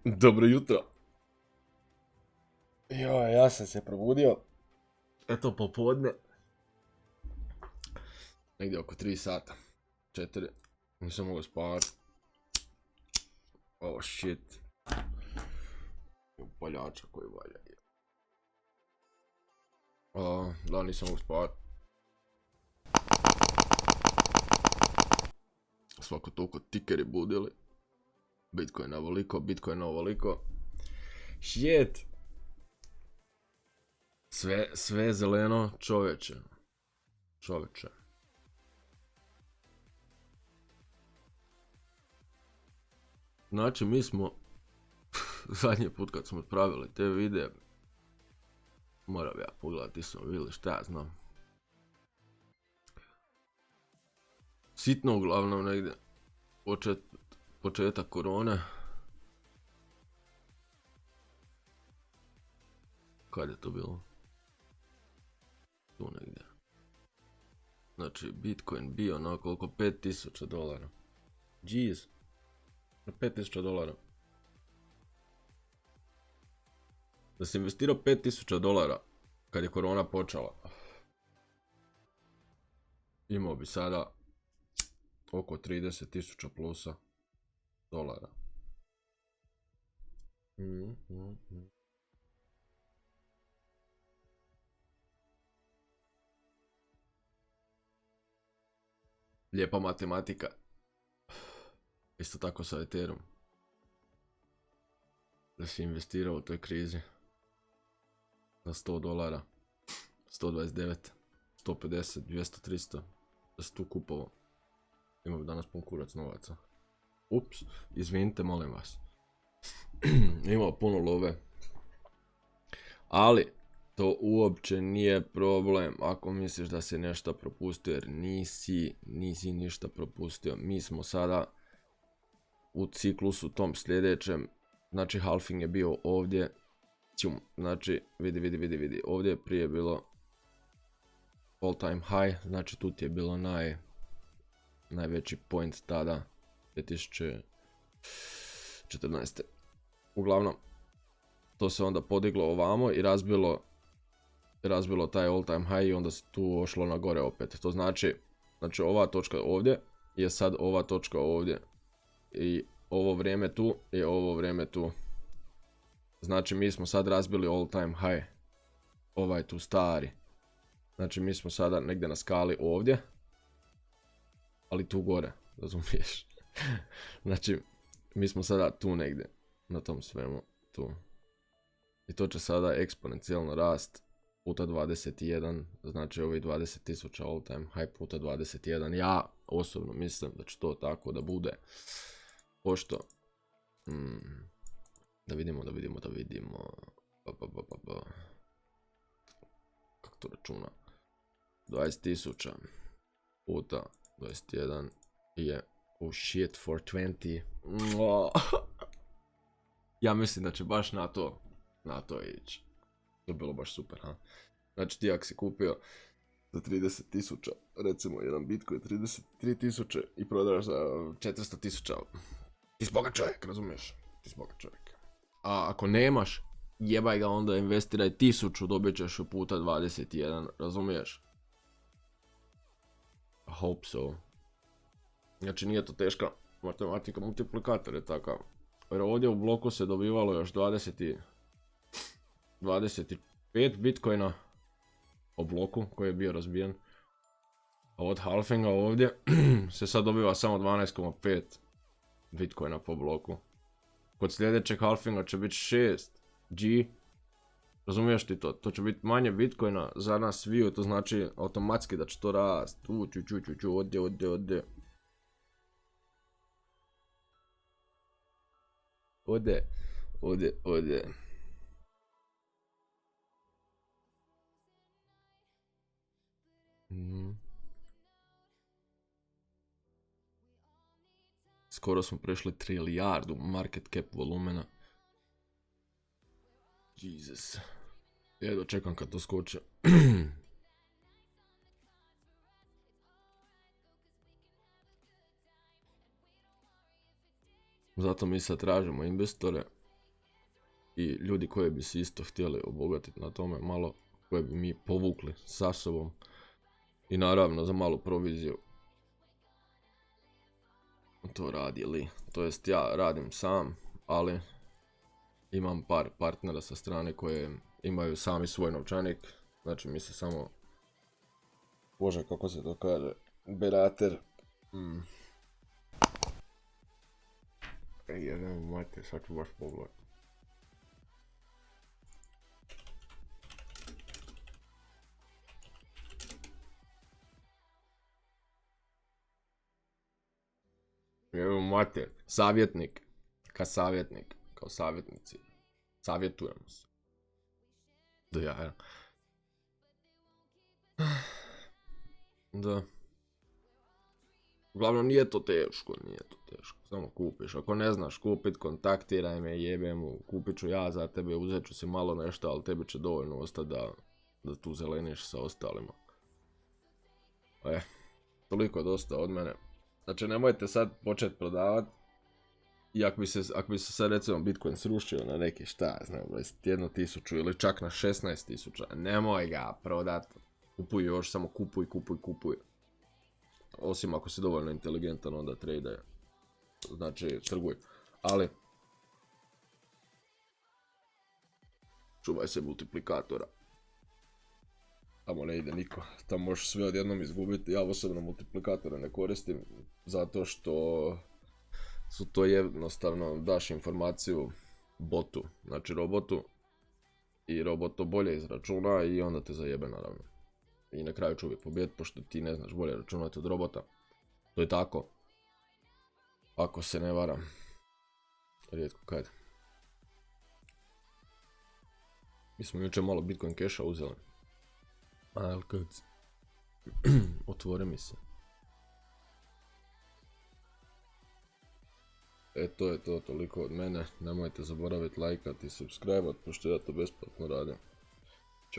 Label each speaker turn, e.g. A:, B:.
A: Dobro jutro. Joj, ja sam se probudio. Eto popodne. Negdje oko 3 sata. 4. Nisam mogao spavati. Oh shit. Paljača koji valja. Da, nisam mogao spavati. Svako toliko tikeri budili. Bitcoin ovoliko. Shit. Sve zeleno, čovječe. Znači, mi smo zadnji put kad smo pravili te videe, moram ja pogledati, smo vidjeli šta ja znam. Sitno uglavnom negdje, početak korone. Kad je to bilo? Tu negdje. Znači, Bitcoin bio na koliko? $5000. Jeez. Na $5000. Da si investirao $5000 kad je korona počela, imao bi sada oko 30.000 plusa dolara. Lijepa matematika. Isto tako sa Ethereum. Da si investirao u toj krizi za $100, 129, 150, 200, 300, da si tu kupovao. Imao bi danas pun kurac novaca. Ups, izvinite, molim vas. Imao puno love. Ali, to uopće nije problem ako misliš da si nešto propustio, jer nisi ništa propustio. Mi smo sada u ciklusu tom sljedećem. Znači, halving je bio ovdje. Znači, vidi. Ovdje je prije bilo all time high. Znači, tu ti je bilo najveći point tada, 2014. Uglavnom, to se onda podiglo ovamo i razbilo taj all time high i onda se tu ošlo na gore opet. To znači ova točka ovdje je sad ova točka ovdje. I ovo vrijeme tu je ovo vrijeme tu. Znači, mi smo sad razbili all time high. Ovaj tu stari. Znači, mi smo sada negdje na skali ovdje. Ali tu gore, razumiješ? Znači, mi smo sada tu negdje. Na tom svemu tu. I to će sada eksponencijalno rast puta 21. Znači, ovi 20.000 all time high puta 21. Ja osobno mislim da će to tako da bude. Pošto da vidimo. Kako to računa? 20.000 puta 21 je shit for 20. Ja mislim da će baš na to ići. To je bilo baš super, ha? Znači, ti ako si kupio za 30.000, recimo jedan Bitcoin 33.000 i prodaš za 400.000, ti si bogat čovjek, razumiješ? Ti si bogat čovjek. A ako nemaš, jebaj ga, onda investiraj 1000, dobit ćeš puta 21, razumiješ? I hope so. Znači, nije to teška matematika, multiplikator je takav. Jer ovdje u bloku se dobivalo još 25 Bitcoina o bloku koji je bio razbijen. A od halfinga ovdje se sad dobiva samo 12,5 Bitcoina po bloku. Kod sljedećeg halfinga će biti 6 G. Razumiješ ti to? To će biti manje Bitcoina za nas sviju, to znači automatski da će to rast. Ode. Skoro smo prešli trilijardu market cap volumena. Jesus. Jedva čekam kad to skoče. Zato mi sad tražimo investore i ljudi koji bi se isto htjeli obogatiti na tome malo, koje bi mi povukli sa sobom i naravno za malu proviziju to radili. To jest ja radim sam, ali imam par partnera sa strane koje imaju sami svoj novčanik, znači mi se samo, bože kako se to kaže, berater. Ej, jedan mate, sad ću baš pogledati. Evo mate, savjetnik, kao savjetnici, savjetujemo se. Da ja. Da. Uglavnom nije to teško. Samo kupiš. Ako ne znaš kupit, kontaktiraj me, jebem, kupit ću ja za tebe, uzet ću si malo nešto, ali tebi će dovoljno ostati da tu zeleniš sa ostalima. Toliko dosta od mene. Znači nemojte sad početi prodavat. I ako bi se sad recimo Bitcoin srušio na neki šta, znam, 21.000 ili čak na 16.000, nemoj ga prodat. Kupuj još, samo kupuj. Osim ako si dovoljno inteligentan, onda tradaj. Znači, trguj. Ali, čuvaj se multiplikatora. Tamo ne ide niko. Tamo možeš sve odjednom izgubiti. Ja osobno multiplikatore ne koristim, zato što su to jednostavno, daš informaciju botu, znači robotu, i robot to bolje izračuna i onda te zajebe naravno. I na kraju će uvijek pobijediti, pošto ti ne znaš bolje računati od robota. To je tako. Ako se ne varam. Rijetko kad. Mi smo jučer malo Bitcoin Casha uzeli. Ali kad... Otvori mi se. To je to, toliko od mene. Nemojte zaboraviti lajkati i subscribe, pošto ja to besplatno radim.